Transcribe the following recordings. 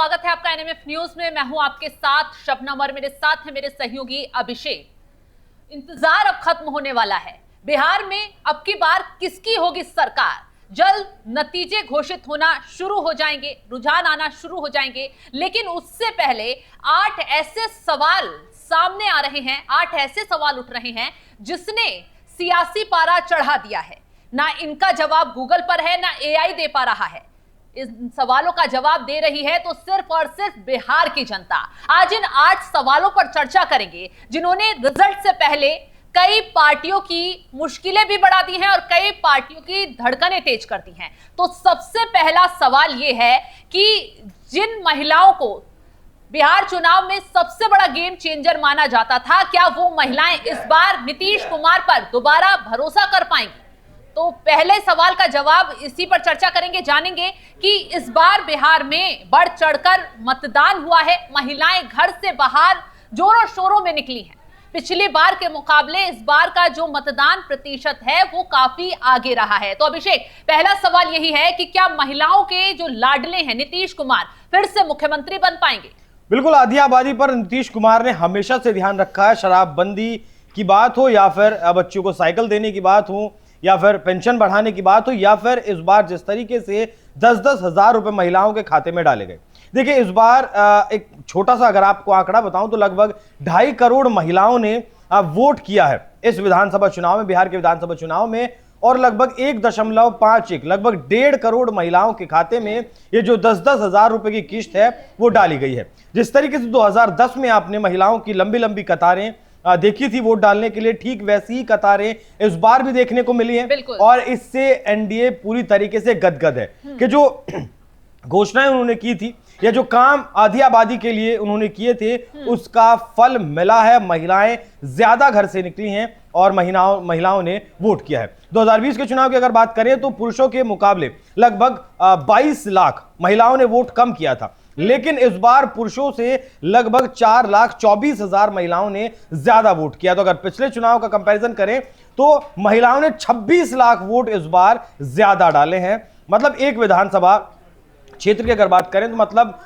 स्वागत है आपका एनएमएफ न्यूज में। मैं हूं आपके साथ शबनम और मेरे साथ है मेरे सहयोगी अभिषेक। इंतजार अब खत्म होने वाला है। बिहार में अब की बार किसकी होगी सरकार? जल्द नतीजे घोषित होना शुरू हो जाएंगे, रुझान आना शुरू हो जाएंगे, लेकिन उससे पहले 8 ऐसे सवाल सामने आ रहे हैं, 8 ऐसे सवाल उठ रहे हैं जिसने सियासी पारा चढ़ा दिया है। ना इनका जवाब गूगल पर है, ना एआई दे पा रहा है। इन सवालों का जवाब दे रही है तो सिर्फ और सिर्फ बिहार की जनता। आज इन 8 सवालों पर चर्चा करेंगे जिन्होंने रिजल्ट से पहले कई पार्टियों की मुश्किलें भी बढ़ा दी हैं और कई पार्टियों की धड़कनें तेज कर दी हैं। तो सबसे पहला सवाल यह है कि जिन महिलाओं को बिहार चुनाव में सबसे बड़ा गेम चेंजर माना जाता था, क्या वो महिलाएं इस बार नीतीश कुमार पर दोबारा भरोसा कर पाएंगी? तो पहले सवाल का जवाब इसी पर चर्चा करेंगे, जानेंगे कि इस बार बिहार में बढ़ चढ़कर मतदान हुआ है। महिलाएं घर से बाहर जोरों शोरों में निकली हैं। पिछली बार के मुकाबले इस बार का जो मतदान प्रतिशत है वो काफी आगे रहा है। तो अभिषेक, पहला सवाल यही है कि क्या महिलाओं के जो लाडले हैं नीतीश कुमार फिर से मुख्यमंत्री बन पाएंगे? बिल्कुल, आधी आबादी पर नीतीश कुमार ने हमेशा से ध्यान रखा है। शराबबंदी की बात हो या फिर बच्चों को साइकिल देने की बात हो या फिर पेंशन बढ़ाने की बात हो या फिर इस बार जिस तरीके से 10-10 हजार रुपए महिलाओं के खाते में डाले गए। देखिए, इस बार एक छोटा सा अगर आपको आंकड़ा बताऊं तो लगभग 2.5 करोड़ महिलाओं ने वोट किया है इस विधानसभा चुनाव में, बिहार के विधानसभा चुनाव में, और लगभग 1.51 लगभग 1.5 करोड़ महिलाओं के खाते में ये जो 10-10 हजार रुपए की किस्त है वो डाली गई है। जिस तरीके से 2010 में आपने महिलाओं की लंबी लंबी कतारें देखी थी वोट डालने के लिए, ठीक वैसी ही कतारें इस बार भी देखने को मिली हैं। और इससे एनडीए पूरी तरीके से गदगद है कि जो घोषणाएं उन्होंने की थी या जो काम आधी आबादी के लिए उन्होंने किए थे उसका फल मिला है। महिलाएं ज्यादा घर से निकली हैं और महिलाओं ने वोट किया है। 2020 के चुनाव की अगर बात करें तो पुरुषों के मुकाबले लगभग 22 लाख महिलाओं ने वोट कम किया था, लेकिन इस बार पुरुषों से लगभग 4,24,000 महिलाओं ने ज्यादा वोट किया। तो अगर पिछले चुनाव का कंपैरिजन करें तो महिलाओं ने 26 लाख वोट इस बार ज्यादा डाले हैं। मतलब एक विधानसभा क्षेत्र की अगर बात करें तो मतलब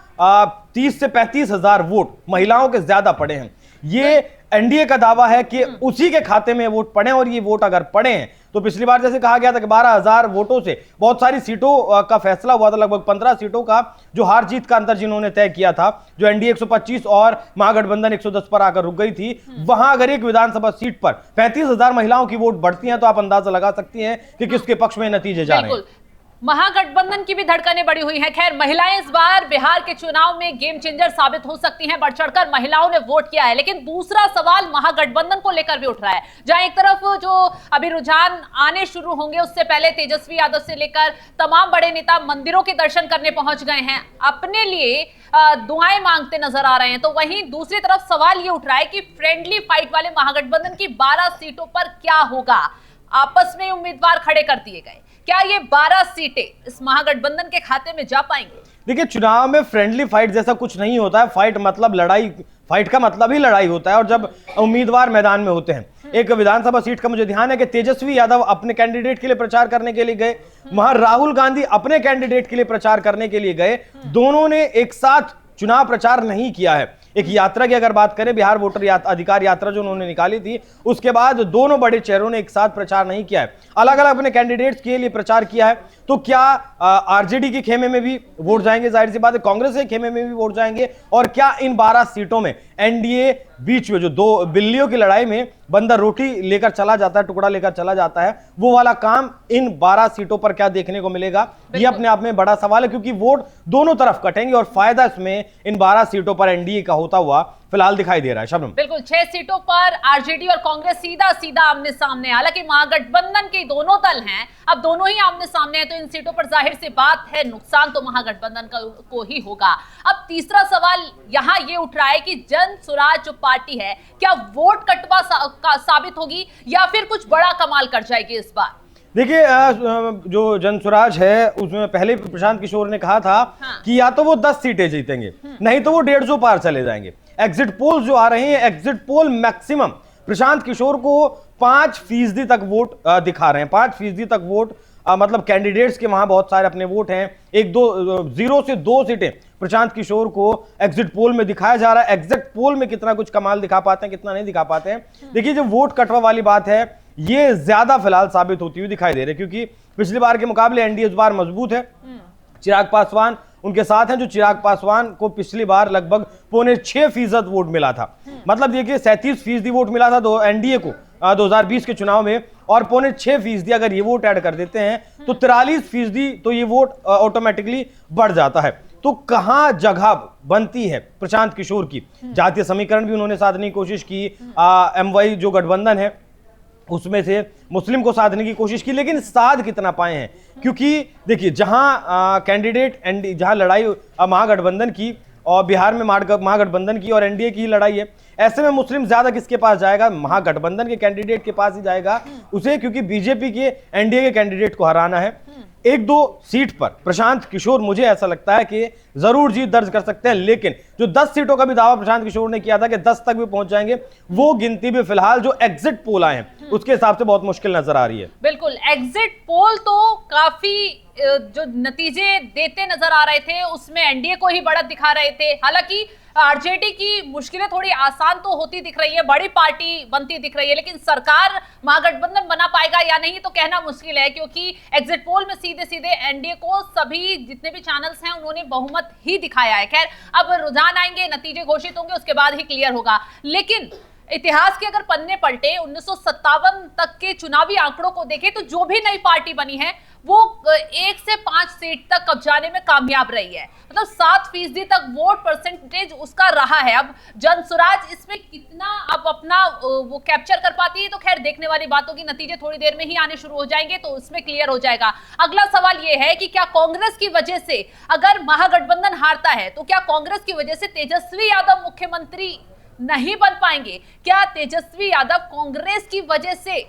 30 से 35 हजार वोट महिलाओं के ज्यादा पड़े हैं। ये एनडीए का दावा है कि उसी के खाते में वोट पड़े, और ये वोट अगर पड़े हैं तो पिछली बार जैसे कहा गया था कि 12,000 वोटों से बहुत सारी सीटों का फैसला हुआ था, लगभग 15 सीटों का जो हार जीत का अंतर जिन्होंने तय किया था, जो एनडीए 125 और महागठबंधन 110 पर आकर रुक गई थी, वहां अगर एक विधानसभा सीट पर 35,000 महिलाओं की वोट बढ़ती हैं तो आप अंदाजा लगा सकती हैं कि किसके पक्ष में नतीजे जा रहे हैं। महागठबंधन की भी धड़कनें बढ़ी हुई हैं। खैर, महिलाएं इस बार बिहार के चुनाव में गेम चेंजर साबित हो सकती हैं। बढ़ चढ़कर महिलाओं ने वोट किया है, लेकिन दूसरा सवाल महागठबंधन को लेकर भी उठ रहा है। जहां एक तरफ जो अभी रुझान आने शुरू होंगे, उससे पहले तेजस्वी यादव से लेकर तमाम बड़े नेता मंदिरों के दर्शन करने पहुंच गए हैं, अपने लिए दुआएं मांगते नजर आ रहे हैं। तो वहीं दूसरी तरफ सवाल ये उठ रहा है कि फ्रेंडली फाइट वाले महागठबंधन की 12 सीटों पर क्या होगा? आपस में उम्मीदवार खड़े कर दिए गए, क्या ये 12 सीटें इस महागठबंधन के खाते में जा पाएंगे? देखिए, चुनाव में फ्रेंडली फाइट जैसा कुछ नहीं होता है। फाइट मतलब लड़ाई, फाइट का मतलब ही लड़ाई होता है। और जब उम्मीदवार मैदान में होते हैं, एक विधानसभा सीट का मुझे ध्यान है कि तेजस्वी यादव अपने कैंडिडेट के लिए प्रचार करने के लिए गए, वहां राहुल गांधी अपने कैंडिडेट के लिए प्रचार करने के लिए गए। दोनों ने एक साथ चुनाव प्रचार नहीं किया है। एक यात्रा की अगर बात करें, बिहार वोटर अधिकार यात्रा जो उन्होंने निकाली थी, उसके बाद दोनों बड़े चेहरों ने एक साथ प्रचार नहीं किया है, अलग अलग अपने कैंडिडेट्स के लिए प्रचार किया है। तो क्या आरजेडी के खेमे में भी वोट जाएंगे? जाहिर सी बात है, कांग्रेस के खेमे में भी वोट जाएंगे। और क्या इन 12 सीटों में एनडीए बीच में जो दो बिल्लियों की लड़ाई में बंदर रोटी लेकर चला जाता है, टुकड़ा लेकर चला जाता है, वो वाला काम इन 12 सीटों पर क्या देखने को मिलेगा? ये अपने आप में बड़ा सवाल है, क्योंकि वोट दोनों तरफ कटेंगे और फायदा इसमें इन 12 सीटों पर एनडीए का होता हुआ फिलहाल दिखाई दे रहा है। शबनम, बिल्कुल, 6 सीटों पर आरजेडी और कांग्रेस सीधा सीधा आमने सामने। हालांकि महागठबंधन के दोनों दल हैं, अब दोनों ही आमने सामने हैं, तो इन सीटों पर जाहिर सी बात है नुकसान तो महागठबंधन को ही होगा। अब तीसरा सवाल यहां ये उठ रहा है कि जन स्वराज जो पार्टी है, क्या वोट कटवा साबित होगी या फिर कुछ बड़ा कमाल कर जाएगी इस बार? देखिए, जो जनसुराज है उसमें पहले प्रशांत किशोर ने कहा था कि या तो वो 10 सीटें जीतेंगे, नहीं तो वो 150 पार चले जाएंगे। एग्जिट पोल जो आ रहे हैं, exit poll maximum Prashant Kishor को 5% तक वोट दिखा रहे हैं। 5% तक वोट मतलब कैंडिडेट्स के वहां बहुत सारे अपने वोट हैं, 0 से 2 सीटें प्रशांत किशोर को एग्जिट पोल में दिखाया जा रहा है। एग्जिट पोल में कितना कुछ कमाल दिखा पाते हैं, कितना नहीं दिखा पाते हैं। देखिए, जो वोट कटवा वाली बात है, ये ज्यादा फिलहाल साबित होती हुई दिखाई दे रही है, क्योंकि पिछली बार के मुकाबले एनडीए इस बार मजबूत है। चिराग पासवान उनके साथ हैं, जो चिराग पासवान को पिछली बार लगभग 6.25% वोट मिला था। मतलब देखिए, 37% वोट मिला था एनडीए को 2020 के चुनाव में, और 6.25% अगर ये वोट ऐड कर देते हैं तो 43%, तो ये वोट ऑटोमेटिकली बढ़ जाता है। तो कहां जगह बनती है प्रशांत किशोर की? जातीय समीकरण भी उन्होंने साधने की कोशिश की, एमवाई जो गठबंधन है उसमें से मुस्लिम को साधने की कोशिश की, लेकिन साध कितना पाए हैं? क्योंकि देखिए, जहां कैंडिडेट जहां लड़ाई महागठबंधन की और बिहार में महागठबंधन की और एनडीए की लड़ाई है, ऐसे में मुस्लिम ज्यादा किसके पास जाएगा? महागठबंधन के कैंडिडेट के पास ही जाएगा उसे, क्योंकि बीजेपी के एनडीए के कैंडिडेट को हराना है। 1-2 सीट पर प्रशांत किशोर, मुझे ऐसा लगता है कि जरूर जीत दर्ज कर सकते हैं, लेकिन जो 10 सीटों का भी दावा प्रशांत किशोर ने किया था कि 10 तक भी पहुंच जाएंगे, वो गिनती भी फिलहाल जो एग्जिट पोल आए हैं उसके हिसाब से बहुत मुश्किल नजर आ रही है। बिल्कुल, एग्जिट पोल तो काफी जो नतीजे देते नजर आ रहे थे उसमें एनडीए को ही बढ़त दिखा रहे थे। हालांकि आरजेडी की मुश्किलें थोड़ी आसान तो होती दिख रही है, बड़ी पार्टी बनती दिख रही है, लेकिन सरकार महागठबंधन बना पाएगा या नहीं तो कहना मुश्किल है, क्योंकि एग्जिट पोल में सीधे सीधे एनडीए को सभी जितने भी चैनल्स हैं उन्होंने बहुमत ही दिखाया है। खैर, अब रुझान आएंगे, नतीजे घोषित होंगे, उसके बाद ही क्लियर होगा। लेकिन इतिहास के अगर पन्ने पलटे 1957 तक के चुनावी आंकड़ों को देखें तो जो भी नई पार्टी बनी है वो 1 से 5 सीट तक कब्जाने में कामयाब रही है। मतलब 7% तक वोट परसेंटेज उसका रहा है। अब जनसुराज इसमें कितना अब अपना वो कैप्चर कर पाती है तो खैर देखने वाली बात होगी। नतीजे थोड़ी देर में ही आने शुरू हो जाएंगे तो उसमें क्लियर हो जाएगा। अगला सवाल ये है कि क्या कांग्रेस की वजह से अगर महागठबंधन हारता है तो क्या कांग्रेस की वजह से तेजस्वी यादव मुख्यमंत्री नहीं बन पाएंगे? क्या तेजस्वी यादव कांग्रेस की वजह से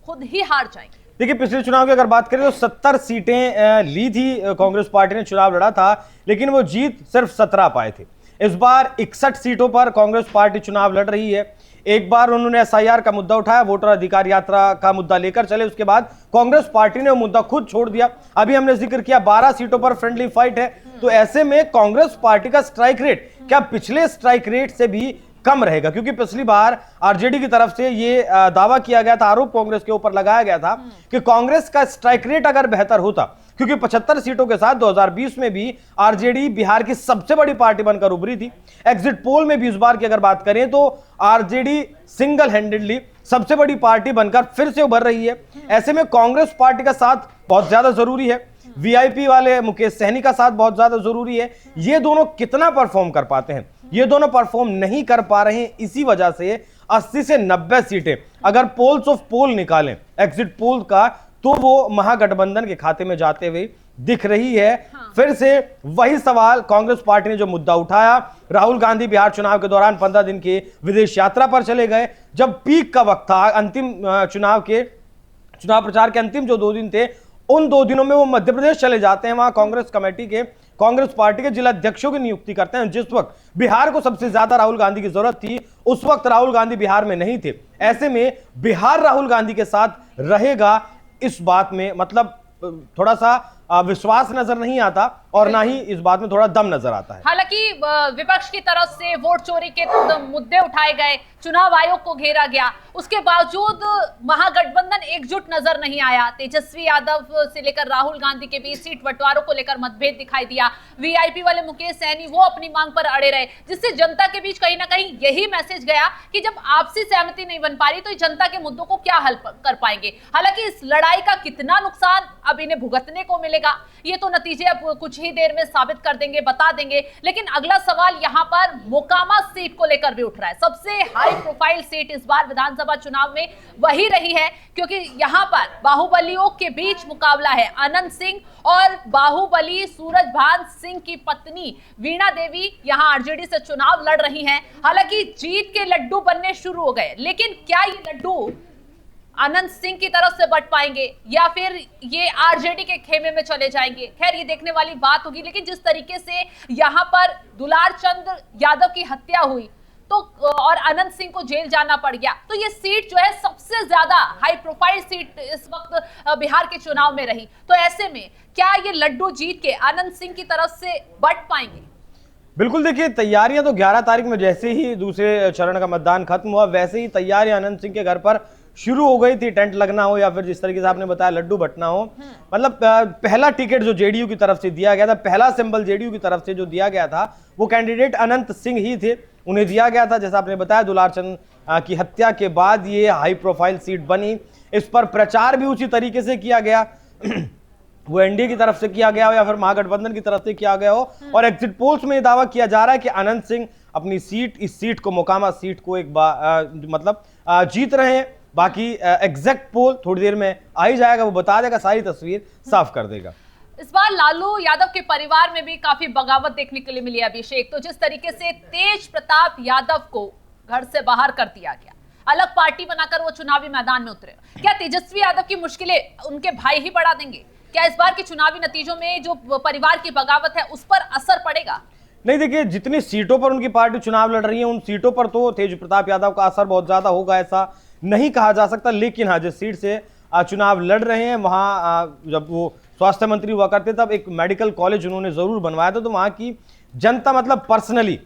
खुद ही हार जाएंगे? देखिए, पिछले चुनाव की अगर बात करें तो 70 सीटें ली थी कांग्रेस पार्टी ने, चुनाव लड़ा था, लेकिन वो जीत सिर्फ 17 पाए थे। इस बार 61 सीटों पर कांग्रेस पार्टी चुनाव लड़ रही है। एक बार उन्होंने एसआईआर का मुद्दा उठाया, वोटर अधिकार यात्रा का मुद्दा लेकर चले, उसके बाद कांग्रेस पार्टी ने वो मुद्दा खुद छोड़ दिया। अभी हमने जिक्र किया 12 सीटों पर फ्रेंडली फाइट है, तो ऐसे में कांग्रेस पार्टी का स्ट्राइक रेट क्या पिछले स्ट्राइक रेट से भी कम रहेगा? क्योंकि पिछली बार आरजेडी की तरफ से ये दावा किया गया था, आरोप कांग्रेस के ऊपर लगाया गया था कि कांग्रेस का स्ट्राइक रेट अगर बेहतर होता, क्योंकि 75 सीटों के साथ 2020 में भी आरजेडी बिहार की सबसे बड़ी पार्टी बनकर उभरी थी। एग्जिट पोल में भी इस बार की अगर बात करें तो आरजेडी सिंगल हैंडेडली सबसे बड़ी पार्टी बनकर फिर से उभर रही है। ऐसे में कांग्रेस पार्टी का साथ बहुत ज्यादा जरूरी है, वीआईपी वाले मुकेश सहनी का साथ बहुत ज्यादा जरूरी है। ये दोनों कितना परफॉर्म कर पाते हैं? ये दोनों परफॉर्म नहीं कर पा रहे हैं, इसी वजह से 80 से 90 सीटें अगर पोल्स ऑफ पोल निकालें एग्जिट पोल का तो वो महागठबंधन के खाते में जाते हुए दिख रही है। फिर से वही सवाल, कांग्रेस पार्टी ने जो मुद्दा उठाया, राहुल गांधी बिहार चुनाव के दौरान 15 दिन की विदेश यात्रा पर चले गए, जब पीक का वक्त था, अंतिम चुनाव प्रचार के अंतिम जो 2 दिन थे, उन 2 दिनों में वो मध्य प्रदेश चले जाते हैं। वहां कांग्रेस पार्टी के जिला अध्यक्षों की नियुक्ति करते हैं। जिस वक्त बिहार को सबसे ज्यादा राहुल गांधी की जरूरत थी उस वक्त राहुल गांधी बिहार में नहीं थे। ऐसे में बिहार राहुल गांधी के साथ रहेगा, इस बात में मतलब थोड़ा सा विश्वास नजर नहीं आता और ना ही इस बात में थोड़ा दम नजर आता है। हालांकि विपक्ष की तरफ से वोट चोरी के मुद्दे उठाए गए, चुनाव आयोग को घेरा गया, उसके बावजूद महागठबंधन एकजुट नजर नहीं आया। तेजस्वी यादव से लेकर राहुल गांधी के बीच सीट बंटवारों को लेकर मतभेद दिखाई दिया। वीआईपी वाले मुकेश सहनी वो अपनी मांग पर अड़े रहे, जिससे जनता के बीच कहीं ना कहीं यही मैसेज गया कि जब आपसी सहमति नहीं बन पा रही तो जनता के मुद्दों को क्या हल कर पाएंगे। हालांकि इस लड़ाई का कितना नुकसान अब इन्हें भुगतने को मिलेगा ये तो नतीजे अब कुछ ही देर में साबित कर देंगे, बता देंगे। लेकिन अगला सवाल यहां पर मोकामा सीट को लेकर भी उठ रहा है। सबसे हाई प्रोफाइल सीट इस बार विधानसभा चुनाव में वही रही है, क्योंकि यहां पर बाहुबलियों के बीच मुकाबला है। अनंत सिंह और बाहुबली सूरजभान सिंह की पत्नी वीणा देवी यहां आरजेडी से चुनाव लड़ रही हैं। हालांकि जीत के लड्डू बनने शुरू हो गए, लेकिन क्या ये लड्डू अनंत सिंह की तरफ से बट पाएंगे या फिर ये आरजेडी के खेमे में चले जाएंगे? खैर ये देखने वाली बात होगी। लेकिन जिस तरीके से यहां पर दुलार चंद यादव की हत्या हुई तो और अनंत सिंह को जेल जाना पड़ गया, तो ये सीट जो है सबसे ज्यादा हाई प्रोफाइल सीट इस वक्त बिहार के चुनाव में रही। तो ऐसे में क्या ये लड्डू जीत के अनंत सिंह की तरफ से बट पाएंगे? बिल्कुल, देखिए तैयारियां तो 11 तारीख में जैसे ही दूसरे चरण का मतदान खत्म हुआ वैसे ही तैयारियां अनंत सिंह के घर पर शुरू हो गई थी। टेंट लगना हो या फिर जिस तरीके से आपने बताया लड्डू बंटना हो, मतलब पहला टिकट जो जेडीयू की तरफ से दिया गया था, पहला सिंबल जेडीयू की तरफ से जो दिया गया था वो कैंडिडेट अनंत सिंह ही थे, उन्हें दिया गया था। जैसा आपने बताया दुलारचंद की हत्या के बाद ये हाई प्रोफाइल सीट बनी, इस पर प्रचार भी उसी तरीके से किया गया वो एनडीए की तरफ से किया गया हो या फिर महागठबंधन की तरफ से किया गया हो। और एग्जिट पोल्स में दावा किया जा रहा है कि अनंत सिंह अपनी सीट, इस सीट को, मोकामा सीट को एक मतलब जीत रहे हैं। बाकी एग्जैक्ट पोल थोड़ी देर में आ ही जाएगा, वो बता देगा, सारी तस्वीर साफ कर देगा। इस बार लालू यादव के परिवार में भी काफी बगावत देखने के लिए मिली है अभिषेक। तो जिस तरीके से तेज प्रताप यादव को घर से बाहर कर दिया गया, अलग पार्टी बनाकर वो चुनावी मैदान में उतरे, क्या तेजस्वी यादव की मुश्किलें उनके भाई ही बढ़ा देंगे? क्या इस बार के चुनावी नतीजों में जो परिवार की बगावत है उस पर असर पड़ेगा? नहीं, देखिए जितनी सीटों पर उनकी पार्टी चुनाव लड़ रही है उन सीटों पर तो तेज प्रताप यादव का असर बहुत ज्यादा होगा ऐसा नहीं कहा जा सकता। लेकिन हाँ, जिस सीट से चुनाव लड़ रहे हैं वहां जब वो स्वास्थ्य मंत्री हुआ करते तब एक मेडिकल कॉलेज उन्होंने जरूर बनवाया था, तो वहां की जनता मतलब पर्सनली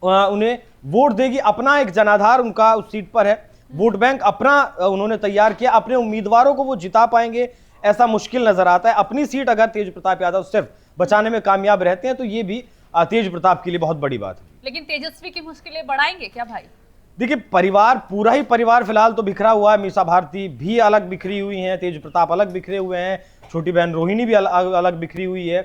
उन्हें वोट देगी। अपना एक जनाधार उनका उस सीट पर है, वोट बैंक अपना उन्होंने तैयार किया, अपने उम्मीदवारों को वो जिता पाएंगे ऐसा मुश्किल नजर आता है। अपनी सीट अगर तेज प्रताप यादव सिर्फ बचाने में कामयाब रहते हैं तो ये भी तेज प्रताप के लिए बहुत बड़ी बात है। लेकिन तेजस्वी की मुश्किलें बढ़ाएंगे क्या भाई? देखिए परिवार, पूरा ही परिवार फिलहाल तो बिखरा हुआ है। मीसा भारती भी अलग बिखरी हुई हैं, तेज प्रताप अलग बिखरे हुए हैं, छोटी बहन रोहिणी भी अलग बिखरी हुई है।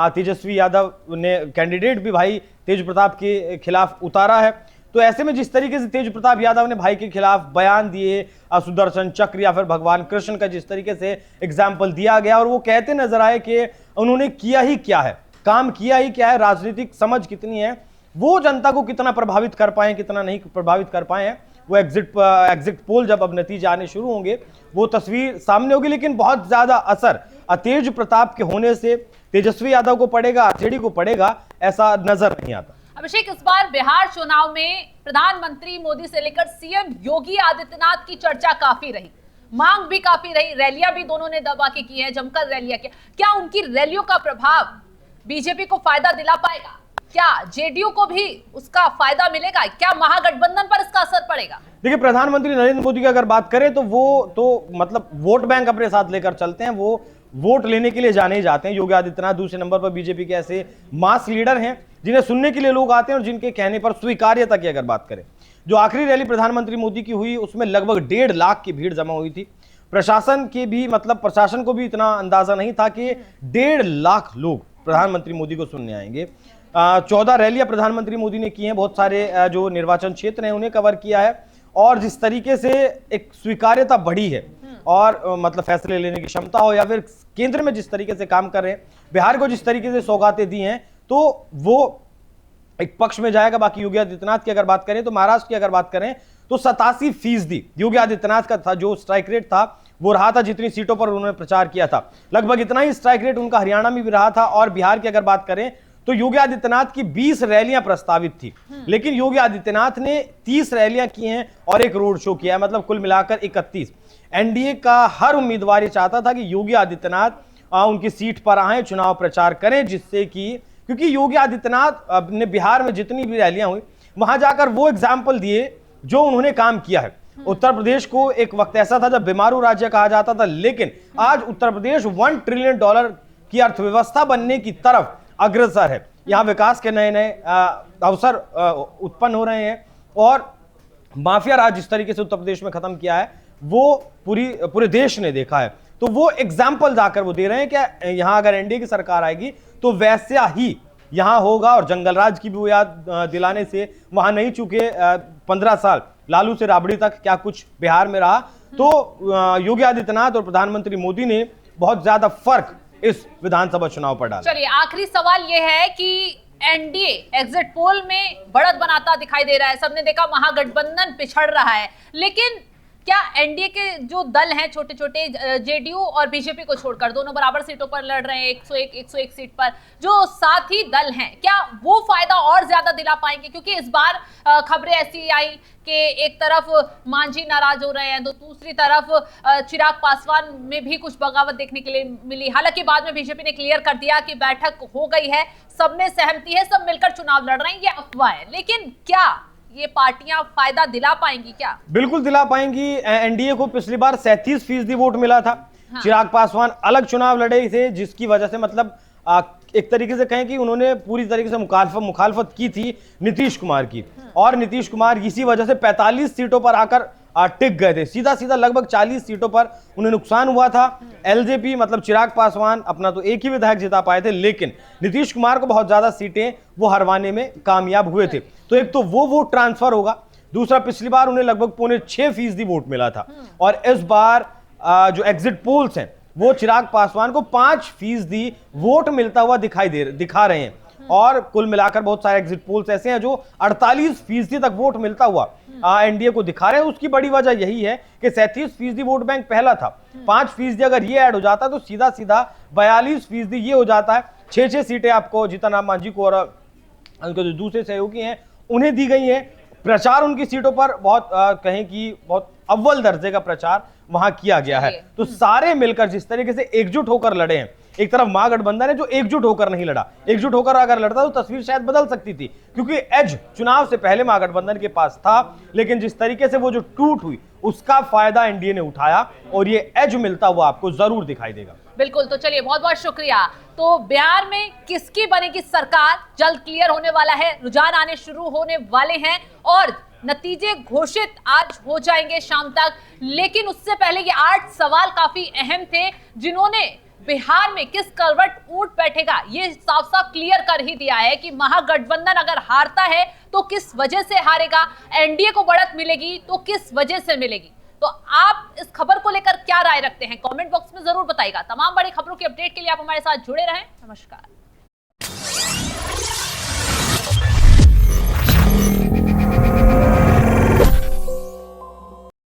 तेजस्वी यादव ने कैंडिडेट भी भाई तेज प्रताप के खिलाफ उतारा है। तो ऐसे में जिस तरीके से तेज प्रताप यादव ने भाई के खिलाफ बयान दिए, सुदर्शन चक्र या फिर भगवान कृष्ण का जिस तरीके से एग्जाम्पल दिया गया, और वो कहते नजर आए कि उन्होंने किया ही क्या है, काम किया ही क्या है, राजनीतिक समझ कितनी है, वो जनता को कितना प्रभावित कर पाए, कितना नहीं प्रभावित कर पाए हैं, वो एग्जिट पोल जब अब नतीजे आने शुरू होंगे वो तस्वीर सामने होगी। लेकिन बहुत ज्यादा असर तेज प्रताप के होने से तेजस्वी यादव को पड़ेगा, आरजेडी को पड़ेगा, ऐसा नजर नहीं आता। अभिषेक, इस बार बिहार चुनाव में प्रधानमंत्री मोदी से लेकर सीएम योगी आदित्यनाथ की चर्चा काफी रही, मांग भी काफी रही, रैलियां भी दोनों ने दबा के की है, जमकर रैलियां की। क्या उनकी रैलियों का प्रभाव बीजेपी को फायदा दिला पाएगा? क्या जेडीयू को भी उसका फायदा मिलेगा? क्या महागठबंधन पर इसका असर पड़ेगा? देखिए प्रधानमंत्री नरेंद्र मोदी की अगर बात करें तो वो तो मतलब वोट बैंक अपने साथ लेकर चलते हैं, वो वोट लेने के लिए जाने ही जाते हैं। योगी आदित्यनाथ दूसरे नंबर पर बीजेपी के ऐसे मास लीडर हैं जिन्हें सुनने के लिए लोग आते हैं और जिनके कहने पर स्वीकार्यता की अगर बात करें, जो आखिरी रैली प्रधानमंत्री मोदी की हुई उसमें लगभग 1.5 लाख की भीड़ जमा हुई थी। प्रशासन के भी मतलब प्रशासन को भी इतना अंदाजा नहीं था कि 1.5 लाख लोग प्रधानमंत्री मोदी को सुनने आएंगे। 14 रैलियां प्रधानमंत्री मोदी ने की हैं, बहुत सारे जो निर्वाचन क्षेत्र हैं उन्हें कवर किया है, और जिस तरीके से एक स्वीकार्यता बढ़ी है और मतलब फैसले लेने की क्षमता हो या फिर केंद्र में जिस तरीके से काम कर रहे हैं, बिहार को जिस तरीके से सौगातें दी हैं, तो वो एक पक्ष में जाएगा। बाकी योगी आदित्यनाथ की अगर बात करें तो महाराष्ट्र की अगर बात करें तो 87% योगी आदित्यनाथ का था जो स्ट्राइक रेट था वो रहा था जितनी सीटों पर उन्होंने प्रचार किया था, लगभग इतना ही स्ट्राइक रेट उनका हरियाणा में भी रहा था। और बिहार की अगर बात करें तो योगी आदित्यनाथ की 20 रैलियां प्रस्तावित थी, लेकिन योगी आदित्यनाथ ने 30 रैलियां की हैं और एक रोड शो किया है, मतलब कुल मिलाकर 31। एनडीए का हर उम्मीदवार ये चाहता था कि योगी आदित्यनाथ उनकी सीट पर आए, चुनाव प्रचार करें, जिससे कि क्योंकि योगी आदित्यनाथ ने बिहार में जितनी भी रैलियां हुई वहां जाकर वो एग्जाम्पल दिए जो उन्होंने काम किया है। उत्तर प्रदेश को एक वक्त ऐसा था जब बीमारू राज्य कहा जाता था, लेकिन आज उत्तर प्रदेश $1 ट्रिलियन की अर्थव्यवस्था बनने की तरफ अग्रसर है। यहाँ विकास के नए नए अवसर उत्पन्न हो रहे हैं और माफिया राज जिस तरीके से उत्तर प्रदेश में खत्म किया है वो पूरे देश ने देखा है। तो वो एग्जाम्पल जाकर वो दे रहे हैं कि यहाँ अगर एनडीए की सरकार आएगी तो वैसा ही यहाँ होगा। और जंगल राज की भी वो याद दिलाने से वहां नहीं चुके 15 साल लालू से राबड़ी तक क्या कुछ बिहार में रहा, तो योगी आदित्यनाथ और प्रधानमंत्री मोदी ने बहुत ज्यादा फर्क इस विधानसभा चुनाव पर डाला। चलिए आखिरी सवाल यह है कि एनडीए एग्जिट पोल में बढ़त बनाता दिखाई दे रहा है, सबने देखा महागठबंधन पिछड़ रहा है, लेकिन क्या एनडीए के जो दल हैं छोटे छोटे, जेडीयू और बीजेपी को छोड़कर, दोनों बराबर सीटों पर लड़ रहे हैं, 101 सीट पर, जो साथी दल हैं, क्या वो फायदा और ज्यादा दिला पाएंगे? क्योंकि इस बार खबरें ऐसी आई कि एक तरफ मांझी नाराज हो रहे हैं, तो दूसरी तरफ चिराग पासवान में भी कुछ बगावत देखने के लिए मिली। हालांकि बाद में बीजेपी ने क्लियर कर दिया कि बैठक हो गई है, सब में सहमति है, सब मिलकर चुनाव लड़ रहे हैं, ये अफवाह है। लेकिन क्या ये पार्टियां फायदा दिला पाएंगी? क्या बिल्कुल दिला पाएंगी। एनडीए को पिछली बार 37% वोट मिला था। हाँ। चिराग पासवान अलग चुनाव लड़े थे, जिसकी वजह से मतलब एक तरीके से कहें कि उन्होंने पूरी तरीके से मुखालफत की थी नीतीश कुमार की, और नीतीश कुमार इसी वजह से 45 सीटों पर आकर टिक गए थे। सीधा सीधा लगभग 40 सीटों पर उन्हें नुकसान हुआ था। एलजेपी मतलब चिराग पासवान अपना तो एक ही विधायक जिता पाए थे, लेकिन नीतीश कुमार को बहुत ज्यादा सीटें वो हरवाने में कामयाब हुए थे। तो एक तो वो वोट ट्रांसफर होगा, दूसरा पिछली बार उन्हें लगभग 5.6% वोट मिला था, और इस बार जो एग्जिट पोल्स हैं वो चिराग पासवान को 5% वोट मिलता हुआ दिखा रहे हैं। और कुल मिलाकर बहुत सारे एग्जिट पोल्स ऐसे हैं जो 48% तक वोट मिलता हुआ एनडीए को दिखा रहे हैं। उसकी बड़ी वजह यही है कि 37% वोट बैंक पहला था, 5% अगर ये ऐड हो जाता तो सीधा सीधा 42% ये हो जाता है। 6 सीटें आपको जीतन राम मांझी को और उनके जो दूसरे सहयोगी हैं उन्हें दी गई हैं। प्रचार उनकी सीटों पर बहुत कहें कि बहुत अव्वल दर्जे का प्रचार वहां किया गया है। तो सारे मिलकर जिस तरीके से एकजुट होकर लड़े हैं, एक तरफ महागठबंधन है जो एकजुट होकर नहीं लड़ा, एकजुट होकर अगर लड़ता तो तस्वीर शायद बदल सकती थी, क्योंकि एज चुनाव से पहले महागठबंधन के पास था, लेकिन जिस तरीके से वो जो टूट हुई उसका फायदा एनडीए ने उठाया और ये एज मिलता हुआ आपको जरूर दिखाई देगा। बिल्कुल, तो चलिए बहुत बहुत शुक्रिया। तो बिहार में किसकी बनेगी सरकार, जल्द क्लियर होने वाला है, रुझान आने शुरू होने वाले हैं और नतीजे घोषित आज हो जाएंगे शाम तक। लेकिन उससे पहले ये 8 सवाल काफी अहम थे, जिन्होंने बिहार में किस करवट ऊंट बैठेगा ये साफ साफ क्लियर कर ही दिया है कि महागठबंधन अगर हारता है तो किस वजह से हारेगा, एनडीए को बढ़त मिलेगी तो किस वजह से मिलेगी। तो आप इस खबर को लेकर क्या राय रखते हैं, कमेंट बॉक्स में जरूर बताइएगा। तमाम बड़ी खबरों की अपडेट के लिए आप हमारे साथ जुड़े रहें। नमस्कार।